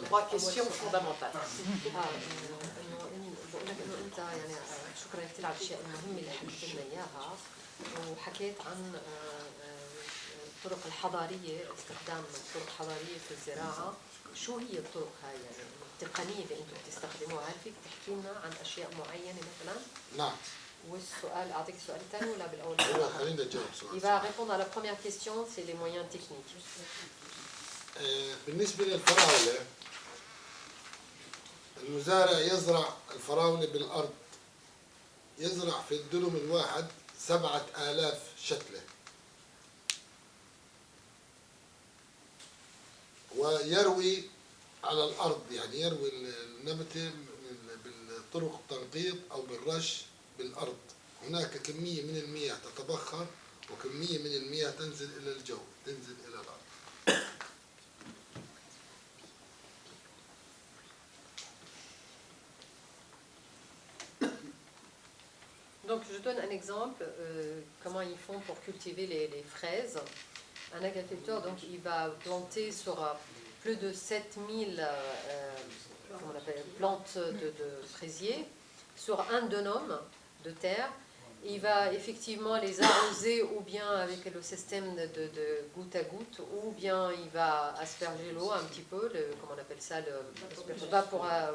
Trois questions fondamentales. بقول لك انه انت يعني شكرا كثير على الاشياء المهمه اللي حكيت لنا اياها وحكيت عن الطرق الحضاريه استخدام الطرق الحضاريه في الزراعه. شو هي الطرق هاي يعني التقنيه اللي انتم بتستخدموها؟ هل فيك تحكي لنا عن اشياء معينه مثلا؟ نعم. والسؤال اعطيك السؤال الثاني ولا بالاول؟ خلينا نجاوب سؤال. Il va répondre à la première question, c'est les moyens techniques. بالنسبة للفراولة، المزارع يزرع الفراولة بالأرض، يزرع في الدرم الواحد 7000 شتلة، ويروي على الأرض، يعني يروي النبتة بالطرق التنقيط أو بالرش بالأرض. هناك كمية من المياه تتبخر وكمية من المياه تنزل إلى الجو، تنزل إلى الأرض. Donc je donne un exemple, comment ils font pour cultiver les fraises. Un agriculteur, donc, il va planter sur plus de 7000 plantes de fraisiers sur un dôme de terre. Il va effectivement les arroser ou bien avec le système de goutte à goutte, ou bien il va asperger l'eau un petit peu, comment on appelle ça,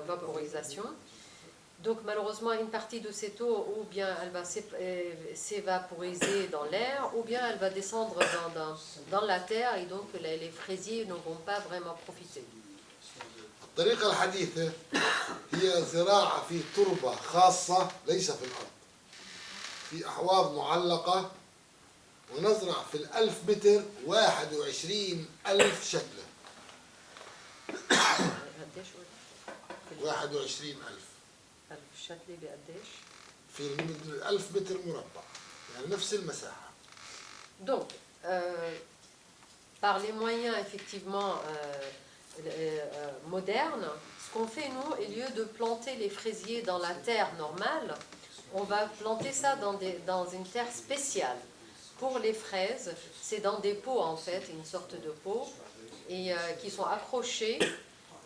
vaporisation. Donc malheureusement, une partie de cette eau, ou bien elle va s'évaporiser dans l'air, ou bien elle va descendre dans la terre, et donc les fraisiers ne vont pas vraiment profiter. الطريقة الحديثة هي زراعة في تربة خاصة ليس في الأرض، في أحواض معلقة، ونزرع في 1000 متر 21000 شتلة. 21000 الشتلة بقديش؟ في 1000 متر مربع، يعني نفس المساحة. Donc, par les moyens effectivement modernes, ce qu'on fait nous, au lieu de planter les fraisiers dans la terre normale, on va planter ça dans une terre spéciale. Pour les fraises, c'est dans des pots en fait, une sorte de pot, et qui sont accrochés,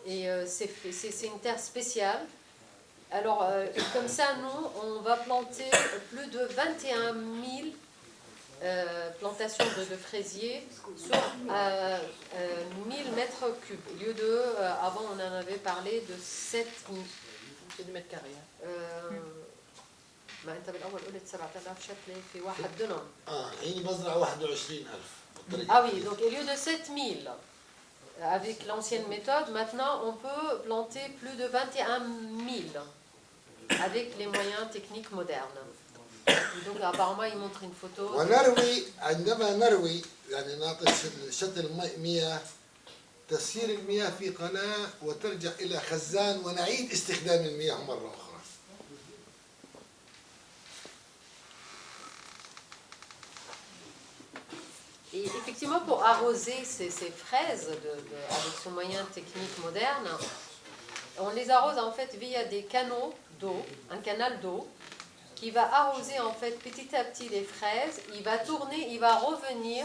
et c'est une terre spéciale. Alors, comme ça, nous, on va planter plus de 21 000 plantations de fraisiers sur 1000 mètres cubes. Au lieu de, avant, on en avait parlé de 7 000. C'est du mètre carré. ما انت بالاول قلت 7000 شتله في واحد دنم. الحين بزرع 21000. Ah oui, donc au lieu de 7000 avec l'ancienne méthode, maintenant on peut planter plus de 21 000 avec les moyens techniques modernes. Donc apparemment il montre une photo. ونروي عندما نروي يعني نعطي شتل مياه، تسير المياه في قناة وترجع إلى خزان ونعيد استخدام المياه مرة أخرى. Et effectivement, pour arroser ces fraises avec ce moyen technique moderne, on les arrose en fait via des canaux d'eau, un canal d'eau, qui va arroser en fait petit à petit les fraises. Il va tourner, il va revenir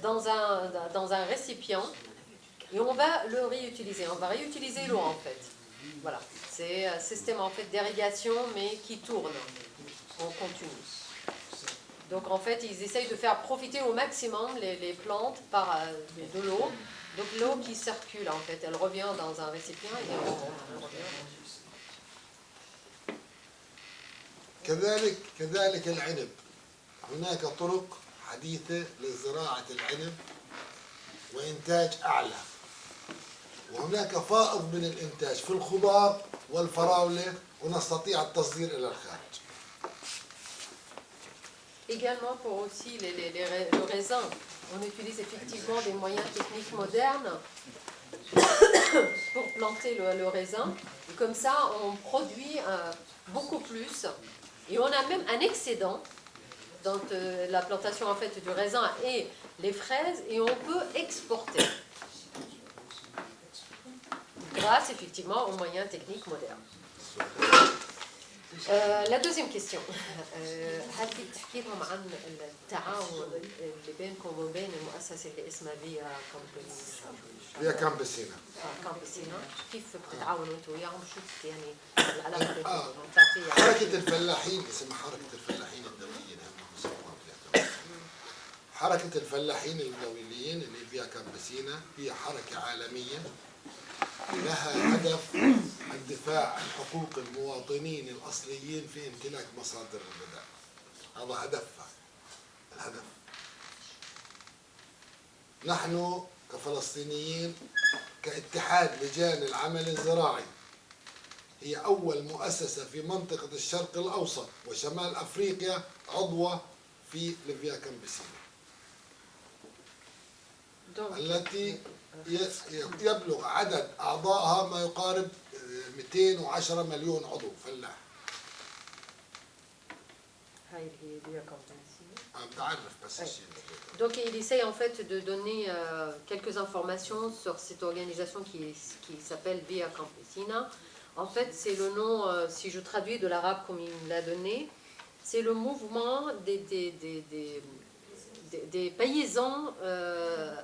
dans un récipient et on va le réutiliser. On va réutiliser l'eau en fait. Voilà, c'est un système en fait d'irrigation mais qui tourne en continu. Donc en fait, ils essayent de faire profiter au maximum les plantes par de l'eau. Donc l'eau qui circule en fait, elle revient dans un récipient et elle revient. كذلك العنب، هناك طرق حديثة لزراعة العنب وإنتاج أعلى، وهناك فائض من الإنتاج في الخضار والفراولة، ونستطيع التصدير إلى الخارج. Également pour aussi le raisin, on utilise effectivement des moyens techniques modernes pour planter le raisin. Et comme ça, on produit beaucoup plus. Et on a même un excédent dans la plantation en fait du raisin et les fraises, et on peut exporter grâce effectivement aux moyens techniques modernes. La deuxième question. هل فيك تحكي لهم عن التعاون اللي بينكم وبين المؤسسة اللي اسمها فيا فيا كامبسينا. كامبسينا؟ كيف بتتعاونوا انتم وياهم؟ شو يعني العلاقة بينكم؟ حركة الفلاحين اسمها حركة الفلاحين الدوليين. حركة الفلاحين الدوليين اللي فيها كامبسينا هي حركة عالمية لها هدف الدفاع عن حقوق المواطنين الأصليين في امتلاك مصادر الغذاء. هذا هدفها الهدف. نحن كفلسطينيين كاتحاد لجان العمل الزراعي هي أول مؤسسة في منطقة الشرق الأوسط وشمال أفريقيا عضوة في ليفيا كامبسينا التي يبلغ عدد أعضائها ما يقارب 210 مليون عضو فلاح. هاي هي فيا كامبسينا. بتعرف بس الشيء. Donc il essaye en fait de donner quelques informations sur cette organisation qui s'appelle Via Campesina. En fait, c'est le nom, si je traduis de l'arabe comme il me l'a donné, c'est le mouvement des paysans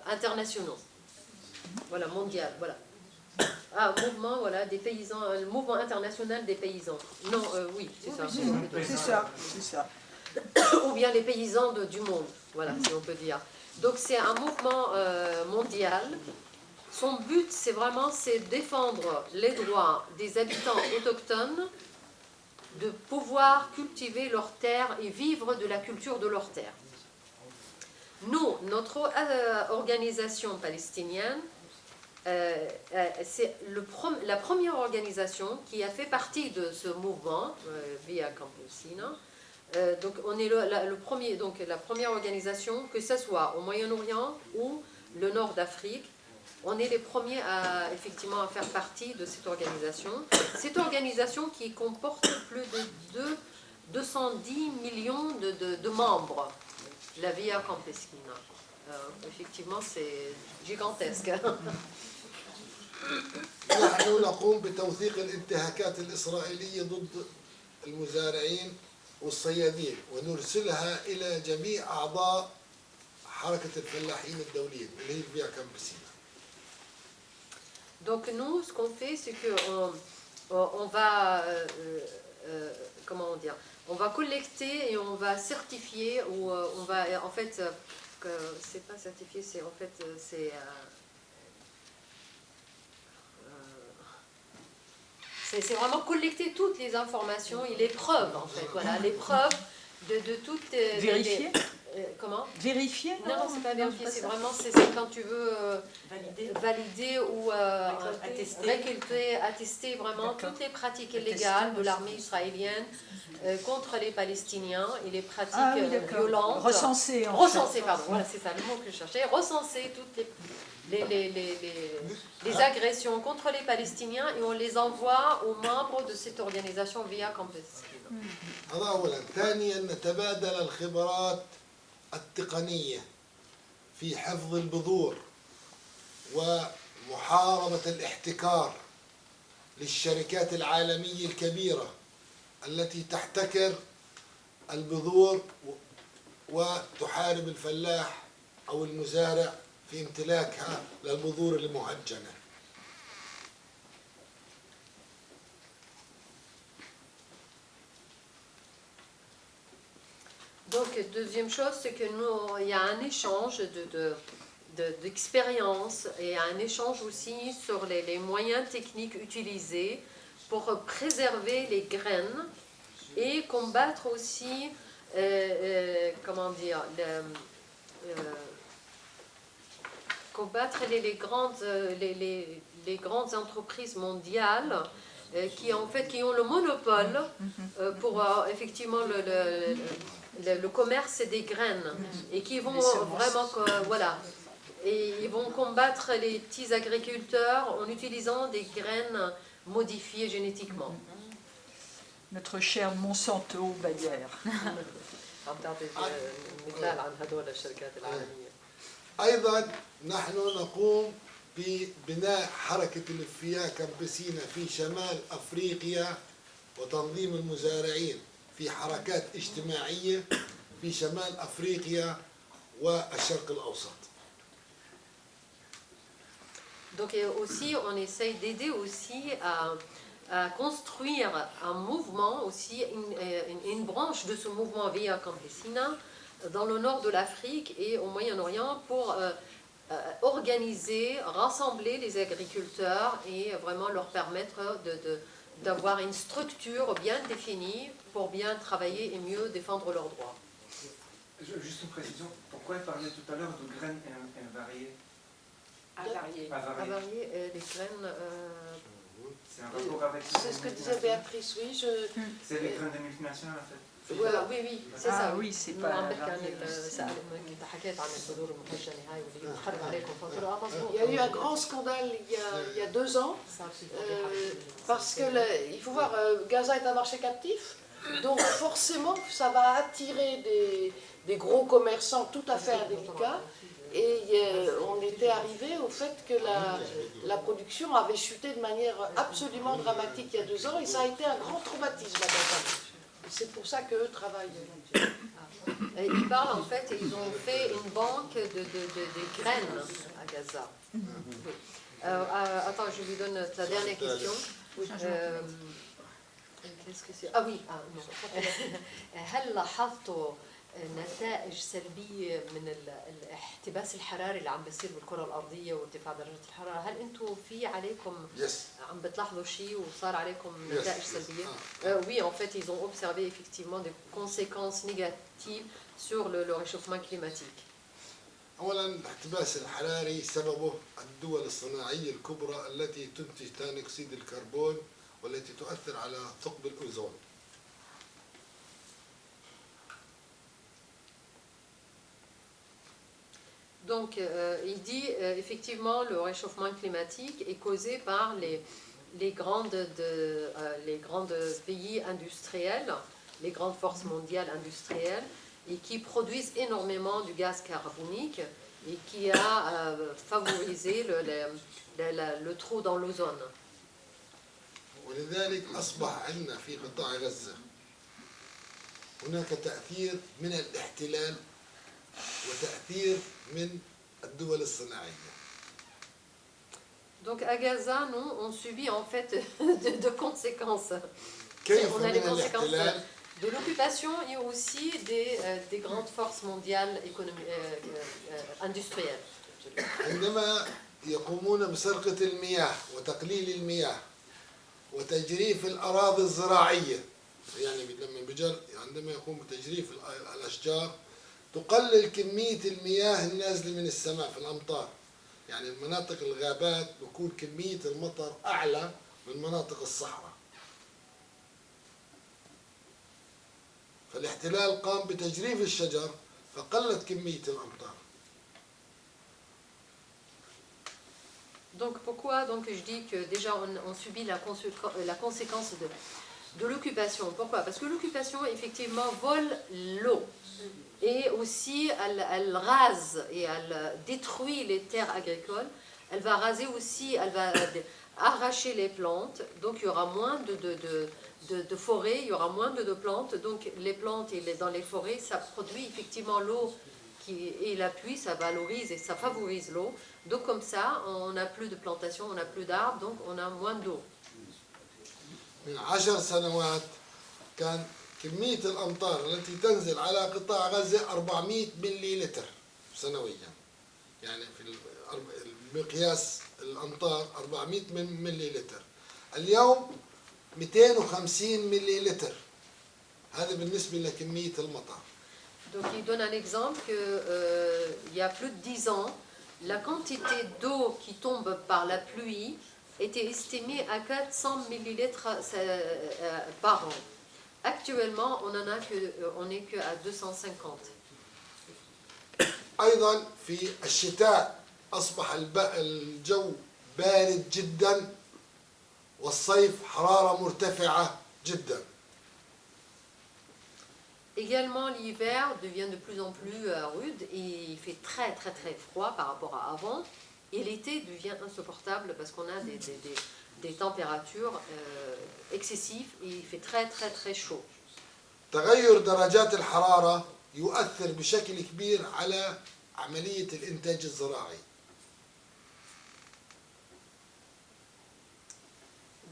internationaux. Voilà, mondial, voilà. Ah, mouvement, voilà, des paysans, le mouvement international des paysans. Non, oui, c'est ça. C'est ça, c'est ça. Ou bien les paysans du monde, voilà, si on peut dire. Donc c'est un mouvement mondial. Son but, c'est vraiment défendre les droits des habitants autochtones de pouvoir cultiver leurs terres et vivre de la culture de leurs terres. Nous, notre organisation palestinienne, c'est la première organisation qui a fait partie de ce mouvement, Via Campesina. Donc on est la première organisation, que ce soit au Moyen-Orient ou le nord d'Afrique, on est les premiers à effectivement à faire partie de cette organisation. Cette organisation qui comporte plus de 210 millions de membres, la Via Campesina. Effectivement, c'est gigantesque. نحن نقوم بتوثيق الانتهاكات الإسرائيلية ضد المزارعين والصيادين ونرسلها إلى جميع أعضاء حركة الفلاحين الدوليين اللي هي فيا كامبسينا. Donc nous, ce qu'on fait, c'est que on va comment dire, on va collecter et on va certifier ou on va en fait c'est pas certifié, c'est en fait c'est vraiment collecter toutes les informations et les preuves en fait, voilà, les preuves de toutes vérifier. Comment? Vérifier? Non, c'est pas vérifier, c'est vraiment c'est quand tu veux valider ou attester vraiment toutes les pratiques illégales de l'armée israélienne contre les Palestiniens et les pratiques violentes. Recenser, pardon, voilà, c'est ça le mot que je cherchais. Recenser toutes les agressions contre les Palestiniens et on les envoie aux membres de cette organisation Via Campesina. هذا أولا. ثانيا نتبادل الخبرات التقنية في حفظ البذور ومحاربة الاحتكار للشركات العالمية الكبيرة التي تحتكر البذور وتحارب الفلاح أو المزارع في امتلاكها للبذور المهجنة. Donc, deuxième chose, c'est que nous, il y a un échange d'expérience et un échange aussi sur les moyens techniques utilisés pour préserver les graines et combattre aussi, comment dire, combattre les grandes entreprises mondiales qui ont le monopole pour effectivement le commerce des graines et qui vont vraiment et ils vont combattre les petits agriculteurs en utilisant des graines modifiées génétiquement. Notre cher Monsanto Bayer. أيضا نحن نقوم ببناء حركة الفيا كامبسينا في شمال أفريقيا وتنظيم المزارعين في حركات اجتماعية في شمال أفريقيا والشرق الأوسط. Donc aussi, on essaye d'aider aussi à construire un mouvement, aussi une branche de ce mouvement Via Campesina dans le nord de l'Afrique et au Moyen-Orient pour organiser, rassembler les agriculteurs et vraiment leur permettre d'avoir une structure bien définie pour bien travailler et mieux défendre leurs droits. Juste une précision, pourquoi elle parlait tout à l'heure de graines invariées? Avarié. Avarier, les graines. C'est un rapport avec... C'est ce que disait Béatrice, oui. C'est les graines des multinationales en fait. Voilà, oui, oui, c'est Ah ça. oui, c'est ما pas... عم بحكي عن كنت حكيت عن البذور المهجنه هاي واللي بتحرم عليكم فقلت مظبوط. Il y a eu un grand scandale il y a 2 ans, parce que il faut voir, Gaza est un marché captif, donc forcément ça va attirer des gros commerçants tout à fait indélicats. Et on était arrivé au fait que la production avait chuté de manière absolument dramatique il y a 2 ans, et ça a été un grand traumatisme à Gaza. C'est pour ça qu'eux travaillent. Et ils parlent en fait, ils ont fait une banque de graines à Gaza. Oui. Attends, je lui donne ta dernière question. Qu'est-ce que c'est? Ah oui, non. هل لاحظتوا نتائج سلبية من الاحتباس الحراري اللي عم بيصير بالكرة الأرضية وارتفاع درجة الحرارة؟ هل أنتم في عليكم عم بتلاحظوا شيء وصار عليكم نتائج سلبية؟ Oui, en fait, ils ont observé effectivement des conséquences négatives sur le réchauffement climatique. أولا الاحتباس الحراري سببه الدول الصناعية الكبرى التي تنتج ثاني أكسيد الكربون والتي تؤثر على ثقب الأوزون. Donc, il dit effectivement le réchauffement climatique est causé par les grandes pays industriels, les grandes forces mondiales industrielles, et qui produisent énormément du gaz carbonique et qui a favorisé le trou dans l'ozone. ولذلك أصبح عندنا في قطاع غزة هناك تأثير من الاحتلال وتأثير من الدول الصناعية. Donc à Gaza, nous, on subit en fait de conséquences. كيف On a من les conséquences الاحتلال؟ de l'occupation et aussi des grandes forces mondiales industrielles. عندما يقومون بسرقة المياه وتقليل المياه وتجريف الأراضي الزراعية، يعني عندما يقوم بتجريف الأشجار تقلل كمية المياه النازلة من السماء في الأمطار. يعني المناطق الغابات بيكون كمية المطر أعلى من مناطق الصحراء. فالاحتلال قام بتجريف الشجر فقلت كمية الأمطار. Donc pourquoi donc je dis que déjà on subit la conséquence de l'occupation. Pourquoi? Parce que l'occupation effectivement vole l'eau et aussi elle rase et elle détruit les terres agricoles. Elle va raser aussi, elle va arracher les plantes. Donc il y aura moins de forêts, il y aura moins de plantes. Donc les plantes et dans les forêts, ça produit effectivement l'eau et la pluie, ça valorise et ça favorise l'eau. Donc comme ça, on n'a plus de plantation, on n'a plus d'arbres, donc on a moins d'eau. من 10 سنوات كان كمية الأمطار التي تنزل على قطاع غزة 400 ملي لتر سنويا. يعني في مقياس الأمطار 400 ملي لتر. اليوم 250 ملي لتر. هذا بالنسبة لكمية المطر. Donc il donne un exemple que il y a plus de 10 ans, la quantité d'eau qui tombe par la pluie était estimée à 400 millilitres par an. Actuellement, on n'est que à 250. أيضا في الشتاء أصبح الجو بارد جدا والصيف حرارة مرتفعة جدا. Également, l'hiver devient de plus en plus rude et il fait très très très froid par rapport à avant. Et l'été devient insupportable parce qu'on a des températures excessives et il fait très très très chaud. تغير درجات الحرارة يؤثر بشكل كبير على عملية الإنتاج الزراعي.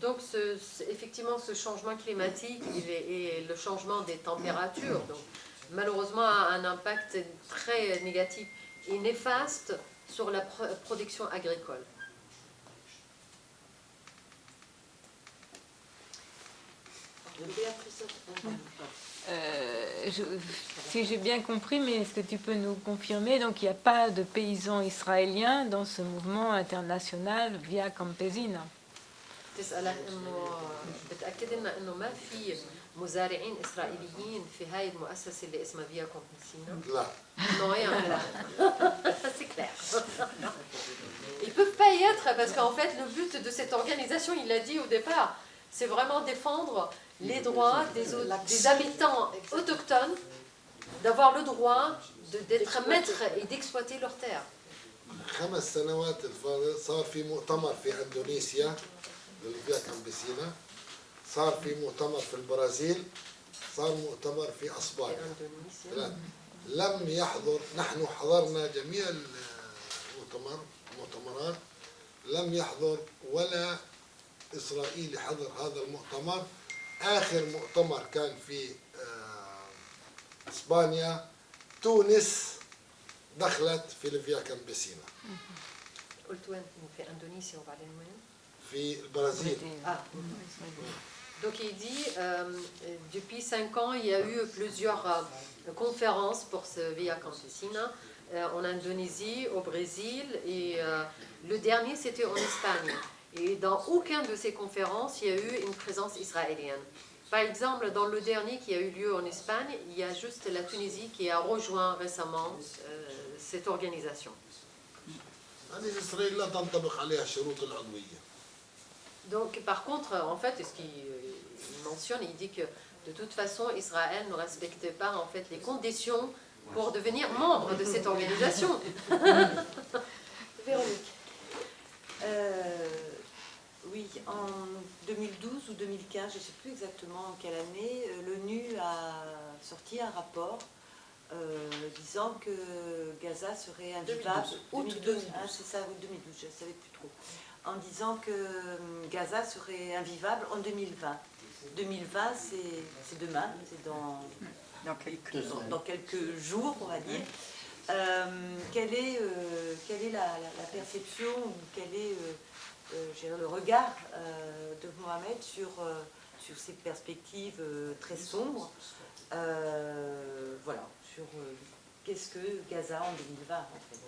Donc effectivement ce changement climatique et le changement des températures donc, malheureusement a un impact très négatif et néfaste sur la production agricole. Si j'ai bien compris, mais est-ce que tu peux nous confirmer, donc il n'y a pas de paysans israéliens dans ce mouvement international Via Campesina? تسأل انه بتأكد لنا انه ما في مزارعين اسرائيليين في هاي المؤسسة اللي اسمها فيا كومبيسينا؟ لا. Non, rien. C'est clair. Ils peuvent pas y être parce qu'en fait le but de cette organisation, il l'a dit au départ, c'est vraiment défendre les droits des habitants autochtones, d'avoir le droit d'être maîtres et d'exploiter leurs terres. 5 سنوات صار في مؤتمر في اندونيسيا للفيا كامبيسينا، صار في مؤتمر في البرازيل، صار مؤتمر في اسبانيا. لم يحضر، نحن حضرنا جميع المؤتمرات، لم يحضر ولا اسرائيلي حضر هذا المؤتمر. اخر مؤتمر كان في اسبانيا، تونس دخلت في الفيا كامبيسينا. قلت وين؟ في اندونيسيا وبعدين وين؟ في البرازيل. Donc il dit, depuis 5 ans, il y a eu plusieurs conférences pour ce Via Campesina en Indonésie, au Brésil, et le dernier c'était en Espagne. Et dans aucun de ces conférences, il y a eu une présence israélienne. Par exemple, dans le dernier qui a eu lieu en Espagne, il y a juste la Tunisie qui a rejoint récemment cette organisation. إسرائيل لا تنطبق عليها الشروط العضوية. Donc, par contre, en fait, ce qu'il mentionne, il dit que de toute façon, Israël ne respecte pas en fait les conditions pour devenir membre de cette organisation. Véronique. Oui, en 2012 ou 2015, je ne sais plus exactement en quelle année, l'ONU a sorti un rapport disant que Gaza serait invivable. 2012. C'est ça, oui, 2012, je ne savais plus trop. En disant que Gaza serait invivable en 2020. 2020, c'est demain, c'est dans quelques jours, on va dire. Quelle est la perception, ou quel est le regard de Mohamed sur ces perspectives très sombres, voilà, sur qu'est-ce que Gaza en 2020 en fait.